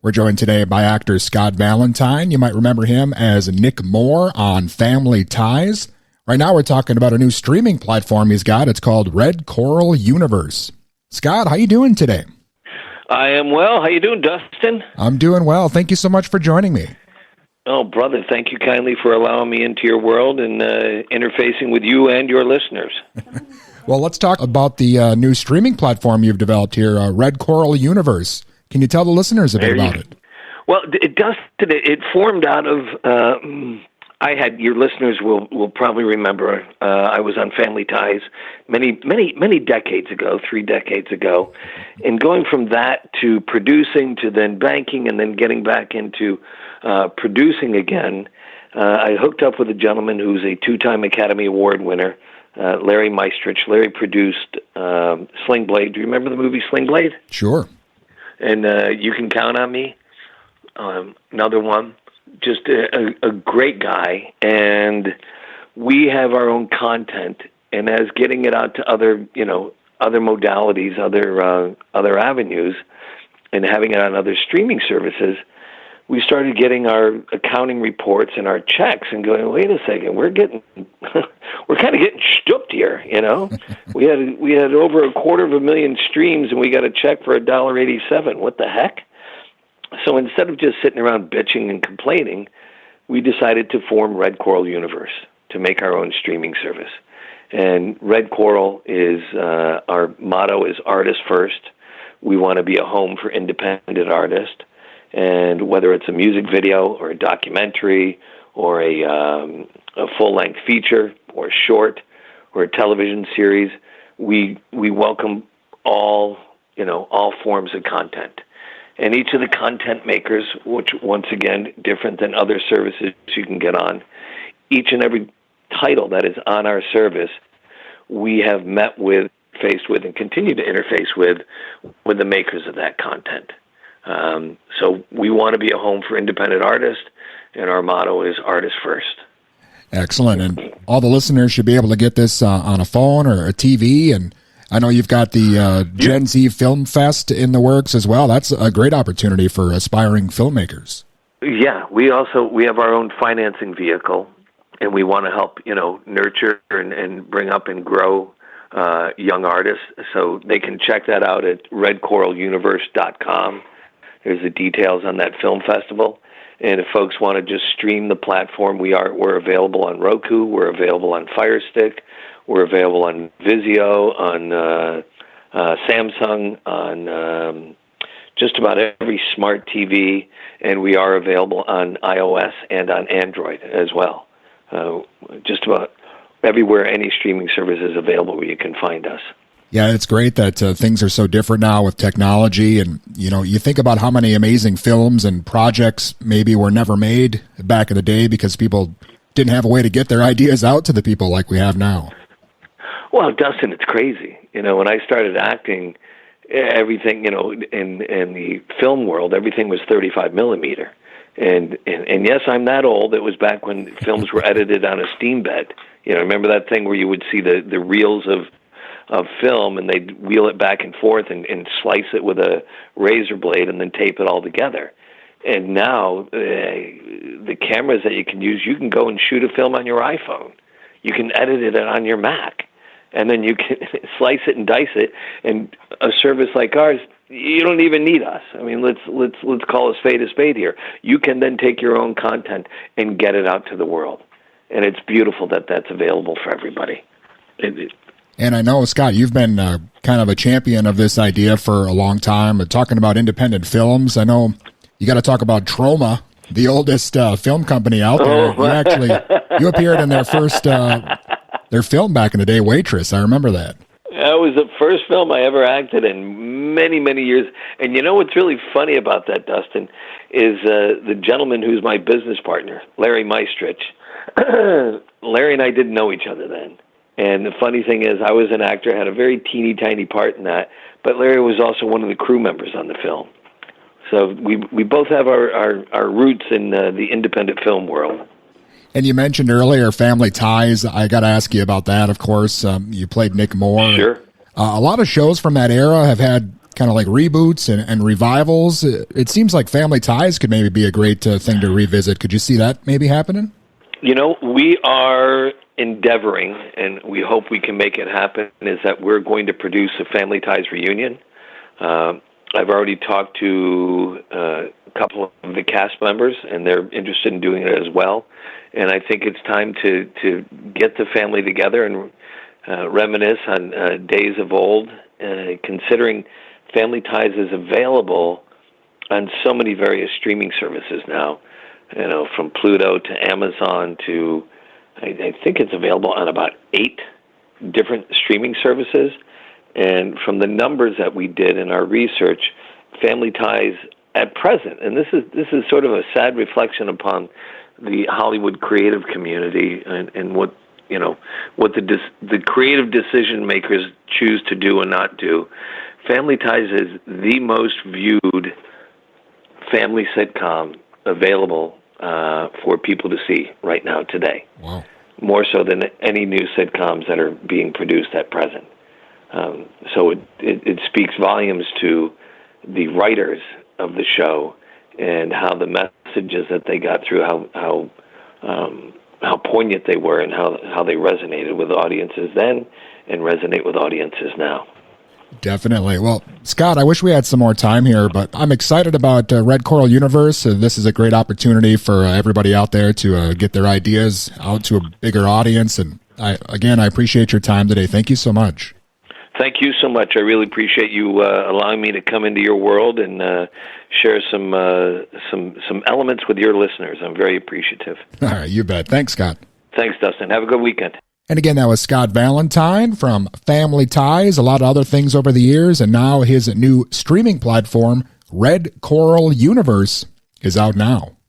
We're joined today by actor Scott Valentine. You might remember him as Nick Moore on Family Ties. Right now we're talking about a new streaming platform he's got. It's called Red Coral Universe. Scott, how you doing today? I am well. How you doing, Dustin? I'm doing well. Thank you so much for joining me. Oh, brother, thank you kindly for allowing me into your world and interfacing with you and your listeners. Well, let's talk about the new streaming platform you've developed here, Red Coral Universe. Can you tell the listeners a bit about it? Well, it formed out of, your listeners will probably remember, I was on Family Ties many decades ago, 3 decades ago, and going from that to producing to then banking and then getting back into producing again, I hooked up with a gentleman who's a 2-time Academy Award winner, Larry Meistrich. Larry produced Sling Blade. Do you remember the movie Sling Blade? Sure. And You Can Count on Me, another one. Just a great guy, and we have our own content. And as getting it out to other modalities, other avenues, and having it on other streaming services, we started getting our accounting reports and our checks and going, wait a second, we're kind of getting stooped here, We had over 250,000 streams and we got a check for $1.87. What the heck? So instead of just sitting around bitching and complaining, we decided to form Red Coral Universe to make our own streaming service. And Red Coral is, our motto is artist first. We want to be a home for independent artists. And whether it's a music video or a documentary or a full-length feature or short or a television series, we welcome all forms of content. And each of the content makers, which once again different than other services you can get on, each and every title that is on our service, we have faced with, and continue to interface with the makers of that content. So we want to be a home for independent artists, and our motto is artist first. Excellent. And all the listeners should be able to get this on a phone or a TV. And I know you've got the Gen Z Film Fest in the works as well. That's a great opportunity for aspiring filmmakers. Yeah, we have our own financing vehicle, and we want to help, nurture and bring up and grow young artists. So they can check that out at redcoraluniverse.com. There's the details on that film festival. And if folks want to just stream the platform, we're available on Roku, we're available on Fire Stick, we're available on Vizio, on Samsung, on just about every smart TV, and we are available on iOS and on Android as well. Just about everywhere any streaming service is available where you can find us. Yeah, it's great that things are so different now with technology. And, you think about how many amazing films and projects maybe were never made back in the day because people didn't have a way to get their ideas out to the people like we have now. Well, Dustin, it's crazy. When I started acting, everything, in the film world, everything was 35 millimeter. And yes, I'm that old. It was back when films were edited on a steam bed. Remember that thing where you would see the reels of film, and they'd wheel it back and forth and slice it with a razor blade and then tape it all together. And now the cameras that you can go and shoot a film on your iPhone. You can edit it on your Mac, and then you can slice it and dice it. And a service like ours, you don't even need us. I mean, let's call a spade here. You can then take your own content and get it out to the world, and it's beautiful that that's available for everybody. And I know, Scott, you've been kind of a champion of this idea for a long time, talking about independent films. I know you got to talk about Troma, the oldest film company out there. Oh. You appeared in their first their film back in the day, Waitress. I remember that. That was the first film I ever acted in many, many years. And what's really funny about that, Dustin, is the gentleman who's my business partner, Larry Meistrich. Larry and I didn't know each other then. And the funny thing is, I was an actor, had a very teeny tiny part in that, but Larry was also one of the crew members on the film. So we both have our roots in the independent film world. And you mentioned earlier Family Ties. I got to ask you about that, of course. You played Nick Moore. Sure. A lot of shows from that era have had kind of like reboots and revivals. It seems like Family Ties could maybe be a great thing to revisit. Could you see that maybe happening? We are endeavoring, and we hope we can make it happen, is that we're going to produce a Family Ties reunion. I've already talked to a couple of the cast members, and they're interested in doing it as well. And I think it's time to get the family together and reminisce on days of old, considering Family Ties is available on so many various streaming services now, from Pluto to Amazon to, I think it's available on about 8 different streaming services. And from the numbers that we did in our research, Family Ties at present, and this is sort of a sad reflection upon the Hollywood creative community and what the creative decision makers choose to do and not do. Family Ties is the most viewed family sitcom available for people to see right now today. Wow. More so than any new sitcoms that are being produced at present. So it speaks volumes to the writers of the show and how the messages that they got through, how poignant they were, and how they resonated with audiences then and resonate with audiences now. Definitely. Well, Scott, I wish we had some more time here, but I'm excited about Red Coral Universe. This is a great opportunity for everybody out there to get their ideas out to a bigger audience. And I appreciate your time today. Thank you so much. Thank you so much. I really appreciate you allowing me to come into your world and share some elements with your listeners. I'm very appreciative. All right, you bet. Thanks, Scott. Thanks, Dustin. Have a good weekend. And again, that was Scott Valentine from Family Ties, a lot of other things over the years, and now his new streaming platform, Red Coral Universe, is out now.